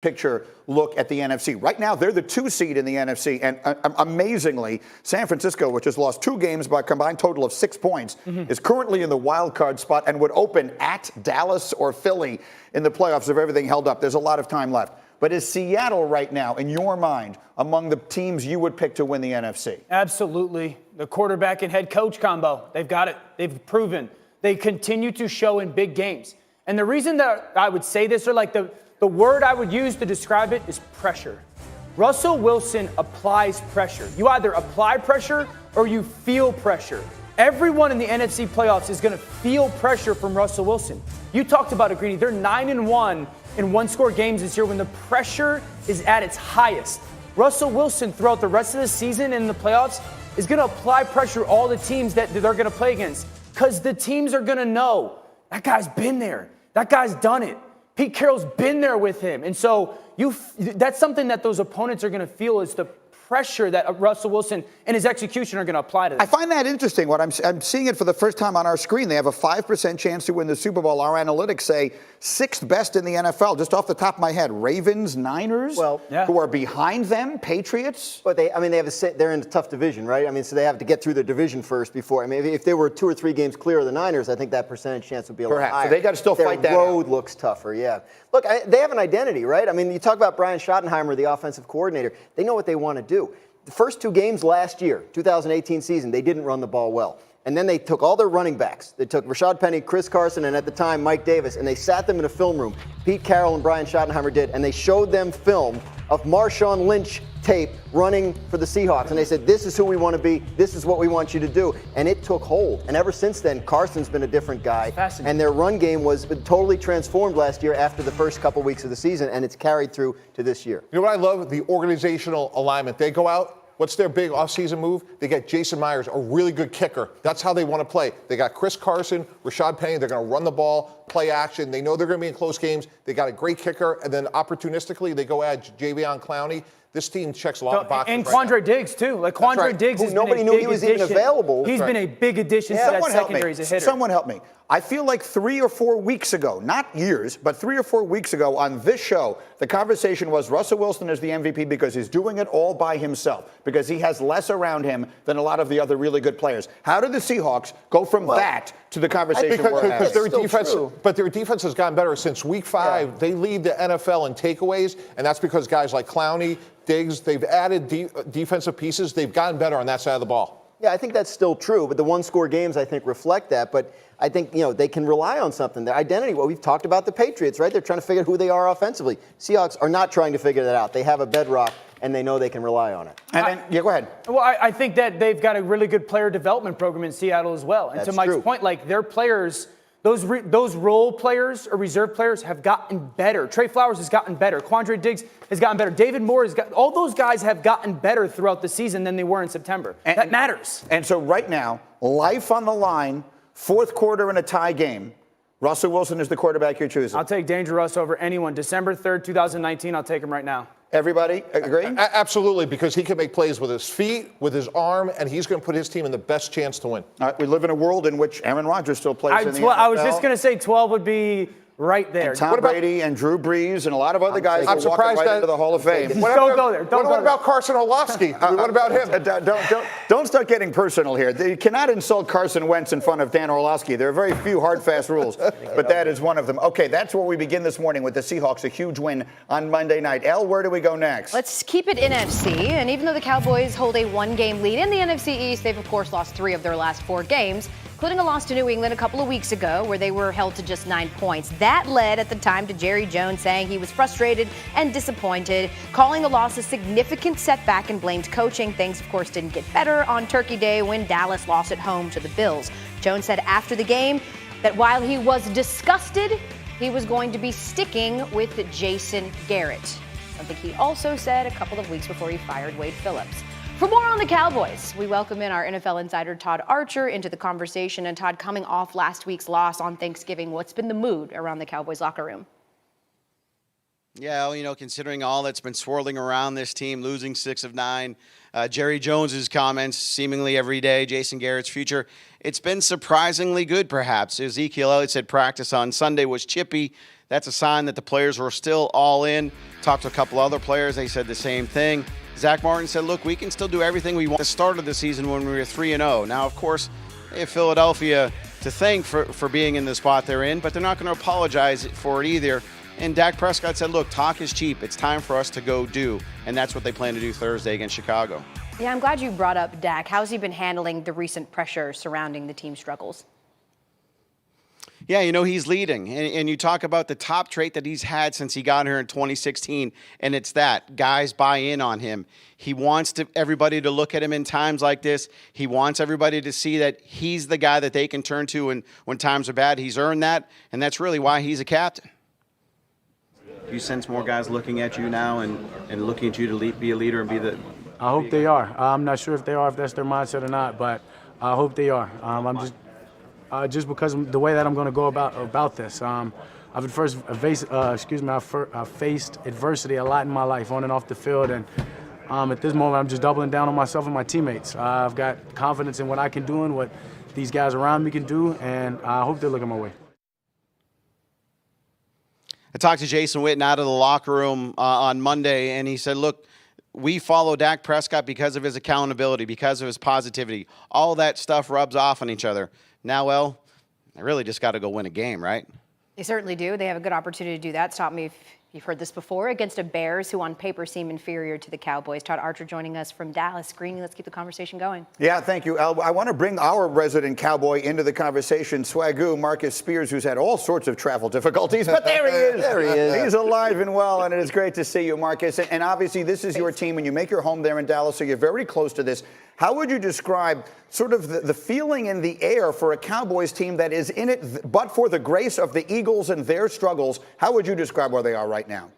picture look at the NFC. Right now, they're the 2 seed in the NFC, and amazingly, San Francisco, which has lost 2 games by a combined total of 6 points, is currently in the wild card spot and would open at Dallas or Philly in the playoffs if everything held up. There's a lot of time left. But is Seattle right now, in your mind, among the teams you would pick to win the NFC? Absolutely. The quarterback and head coach combo, they've got it. They've proven. They continue to show in big games. And the reason that I would say this, or like the word I would use to describe it, is pressure. Russell Wilson applies pressure. You either apply pressure or you feel pressure. Everyone in the NFC playoffs is going to feel pressure from Russell Wilson. You talked about it, Greeny. They're 9-1 in one-score games this year when the pressure is at its highest. Russell Wilson, throughout the rest of the season and in the playoffs, is going to apply pressure to all the teams that they're going to play against, because the teams are going to know that guy's been there. That guy's done it. Pete Carroll's been there with him. And so that's something that those opponents are going to feel, is the pressure that Russell Wilson and his execution are going to apply to them. I find that interesting. What I'm seeing it for the first time on our screen. They have a 5% chance to win the Super Bowl. Our analytics say 6th best in the NFL. Just off the top of my head, Ravens, Niners, who are behind them, Patriots. But they're in a tough division, right? I mean, so they have to get through the division first before. I mean, if they were 2 or 3 games clear of the Niners, I think that percentage chance would be a lot higher. So they got to still fight that out. Their road looks tougher, yeah. Look, they have an identity, right? I mean, you talk about Brian Schottenheimer, the offensive coordinator. They know what they want to do. The first 2 games last year, 2018 season, they didn't run the ball well. And then they took all their running backs. They took Rashad Penny, Chris Carson, and at the time, Mike Davis, and they sat them in a film room. Pete Carroll and Brian Schottenheimer did, and they showed them film of Marshawn Lynch tape running for the Seahawks. And they said, this is who we want to be. This is what we want you to do. And it took hold. And ever since then, Carson's been a different guy. And their run game was totally transformed last year after the first couple weeks of the season, and it's carried through to this year. You know what I love? The organizational alignment. They go out. What's their big offseason move? They get Jason Myers, a really good kicker. That's how they want to play. They got Chris Carson, Rashad Penny. They're going to run the ball, play action. They know they're going to be in close games. They got a great kicker. And then opportunistically, they go add Javion Clowney. This team checks a lot of boxes. And Quandre Diggs, too. Like, Quandre Diggs has nobody knew he was even available. He's been a big addition to that secondary as a hitter. Someone help me. I feel like 3 or 4 weeks ago, not years, but 3 or 4 weeks ago on this show, the conversation was Russell Wilson is the MVP because he's doing it all by himself, because he has less around him than a lot of the other really good players. How did the Seahawks go from that to the conversation we're having? Because their defense has gotten better since week 5. Yeah. They lead the NFL in takeaways, and that's because guys like Clowney, Diggs, they've added defensive pieces. They've gotten better on that side of the ball. Yeah, I think that's still true, but the one-score games, I think, reflect that. But I think, they can rely on something. Their identity, well, we've talked about the Patriots, right? They're trying to figure out who they are offensively. Seahawks are not trying to figure that out. They have a bedrock, and they know they can rely on it. And then, go ahead. Well, I think that they've got a really good player development program in Seattle as well. And that's to Mike's point, like, their players, those role players or reserve players have gotten better. Trey Flowers has gotten better. Quandre Diggs has gotten better. David Moore has got. All those guys have gotten better throughout the season than they were in September. That matters. And so right now, life on the line, 4th quarter in a tie game. Russell Wilson is the quarterback you're choosing. I'll take Danger Russ over anyone. December 3rd, 2019, I'll take him right now. Everybody agree? Absolutely, because he can make plays with his feet, with his arm, and he's going to put his team in the best chance to win. All right, we live in a world in which Aaron Rodgers still plays in the NFL. I was just going to say 12 would be right there. And Tom Brady and Drew Brees and a lot of other guys are walking right into the Hall of Fame. Don't go there. What about Carson Orlovsky? What about him? Don't start getting personal here. You cannot insult Carson Wentz in front of Dan Orlovsky. There are very few hard, fast rules, but that is one of them. Okay, that's where we begin this morning with the Seahawks, a huge win on Monday night. Elle, where do we go next? Let's keep it NFC. And even though the Cowboys hold a 1-game lead in the NFC East, they've, of course, lost 3 of their last 4 games, including a loss to New England a couple of weeks ago where they were held to just 9 points. That led at the time to Jerry Jones saying he was frustrated and disappointed, calling the loss a significant setback and blamed coaching. Things, of course, didn't get better on Turkey Day when Dallas lost at home to the Bills. Jones said after the game that while he was disgusted, he was going to be sticking with Jason Garrett. Something he also said a couple of weeks before he fired Wade Phillips. For more on the Cowboys, we welcome in our NFL insider Todd Archer into the conversation. And Todd, coming off last week's loss on Thanksgiving, what's been the mood around the Cowboys locker room? Yeah, considering all that's been swirling around this team, losing 6 of 9, Jerry Jones's comments seemingly every day, Jason Garrett's future, it's been surprisingly good, perhaps. Ezekiel Elliott said practice on Sunday was chippy. That's a sign that the players were still all in. Talked to a couple other players. They said the same thing. Zach Martin said, look, we can still do everything we want. The start of the season when we were 3-0. Now, of course, they have Philadelphia to thank for being in the spot they're in, but they're not going to apologize for it either. And Dak Prescott said, look, talk is cheap. It's time for us to go do. And that's what they plan to do Thursday against Chicago. Yeah, I'm glad you brought up Dak. How's he been handling the recent pressure surrounding the team's struggles? Yeah, he's leading. And you talk about the top trait that he's had since he got here in 2016, and it's that guys buy in on him. He wants everybody to look at him in times like this. He wants everybody to see that he's the guy that they can turn to when times are bad. He's earned that, and that's really why he's a captain. Do you sense more guys looking at you now and looking at you to be a leader and be the... I hope they are. I'm not sure if they are, if that's their mindset or not, but I hope they are. I'm just because of the way that I'm going to go about this. I've faced adversity a lot in my life, on and off the field, and at this moment, I'm just doubling down on myself and my teammates. I've got confidence in what I can do and what these guys around me can do, and I hope they're looking my way. I talked to Jason Witten out of the locker room on Monday, and he said, look, we follow Dak Prescott because of his accountability, because of his positivity. All that stuff rubs off on each other. Now, well, I really just got to go win a game, right? They certainly do. They have a good opportunity to do that. Stop me if you've heard this before. Against a Bears who on paper seem inferior to the Cowboys. Todd Archer joining us from Dallas. Greeny, let's keep the conversation going. Yeah, thank you, Al. I want to bring our resident Cowboy into the conversation, Swagoo, Marcus Spears, who's had all sorts of travel difficulties, but there he is. There he is. He's alive and well, and it is great to see you, Marcus. And obviously, this is your team, and you make your home there in Dallas, so you're very close to this. How would you describe sort of the feeling in the air for a Cowboys team that is in it, but for the grace of the Eagles and their struggles? How would you describe where they are right now?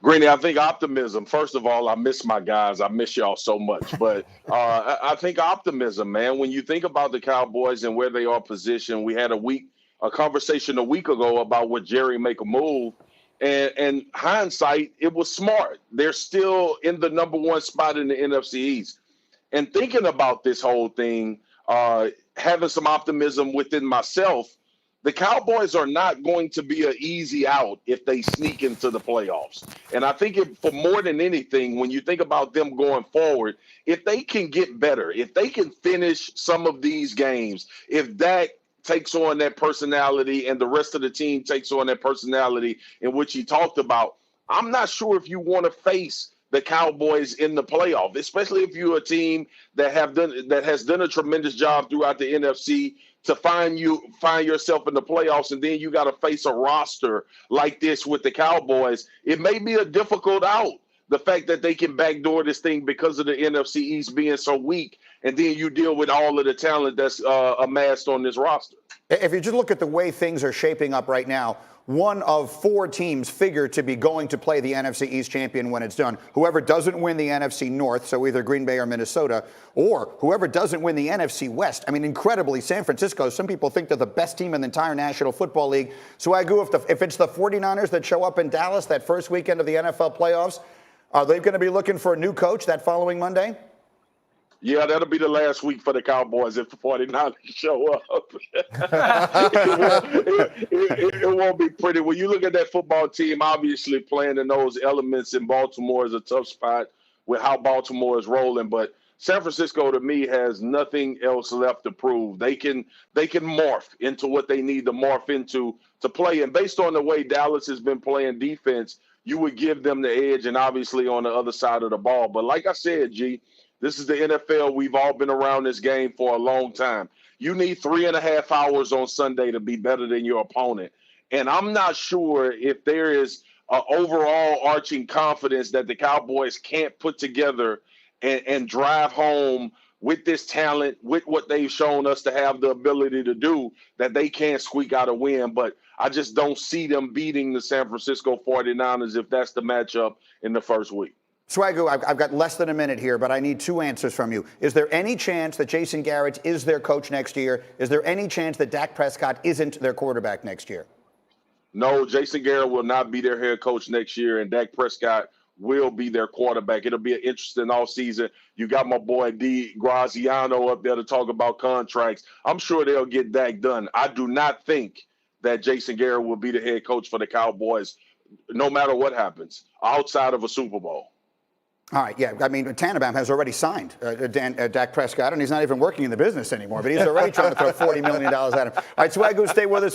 Greeny, I think optimism. First of all, I miss my guys. I miss y'all so much. But I think optimism, man. When you think about the Cowboys and where they are positioned, we had a conversation a week ago about would Jerry make a move. And hindsight, it was smart. They're still in the number one spot in the NFC East. And thinking about this whole thing, having some optimism within myself, the Cowboys are not going to be an easy out if they sneak into the playoffs. And I think for more than anything, when you think about them going forward, if they can get better, if they can finish some of these games, if Dak takes on that personality and the rest of the team takes on that personality in which he talked about, I'm not sure if you want to face the Cowboys in the playoff, especially if you're a team that has done a tremendous job throughout the NFC to find yourself in the playoffs, and then you got to face a roster like this with the Cowboys. It may be a difficult out, the fact that they can backdoor this thing because of the NFC East being so weak, and then you deal with all of the talent that's amassed on this roster. If you just look at the way things are shaping up right now, one of four teams figure to be going to play the NFC East champion when it's done. Whoever doesn't win the NFC North, so either Green Bay or Minnesota, or whoever doesn't win the NFC West. I mean, incredibly, San Francisco, some people think they're the best team in the entire National Football League. So if it's the 49ers that show up in Dallas that first weekend of the NFL playoffs, are they going to be looking for a new coach that following Monday? Yeah, that'll be the last week for the Cowboys if the 49ers show up. it won't be pretty. When you look at that football team, obviously playing in those elements in Baltimore is a tough spot with how Baltimore is rolling. But San Francisco, to me, has nothing else left to prove. They can morph into what they need to morph into to play. And based on the way Dallas has been playing defense, you would give them the edge, and obviously on the other side of the ball. But like I said, G, this is the NFL. We've all been around this game for a long time. You need 3.5 hours on Sunday to be better than your opponent. And I'm not sure if there is an overall arching confidence that the Cowboys can't put together and drive home with this talent, with what they've shown us to have the ability to do, that they can't squeak out a win. But I just don't see them beating the San Francisco 49ers if that's the matchup in the first week. Swagoo, I've got less than a minute here, but I need two answers from you. Is there any chance that Jason Garrett is their coach next year? Is there any chance that Dak Prescott isn't their quarterback next year? No, Jason Garrett will not be their head coach next year, and Dak Prescott will be their quarterback. It'll be an interesting offseason. You got my boy D. Graziano up there to talk about contracts. I'm sure they'll get Dak done. I do not think that Jason Garrett will be the head coach for the Cowboys, no matter what happens, outside of a Super Bowl. All right, yeah. I mean, Tannenbaum has already signed Dak Prescott, and he's not even working in the business anymore, but he's already trying to throw $40 million at him. All right, Swagoo, stay with us.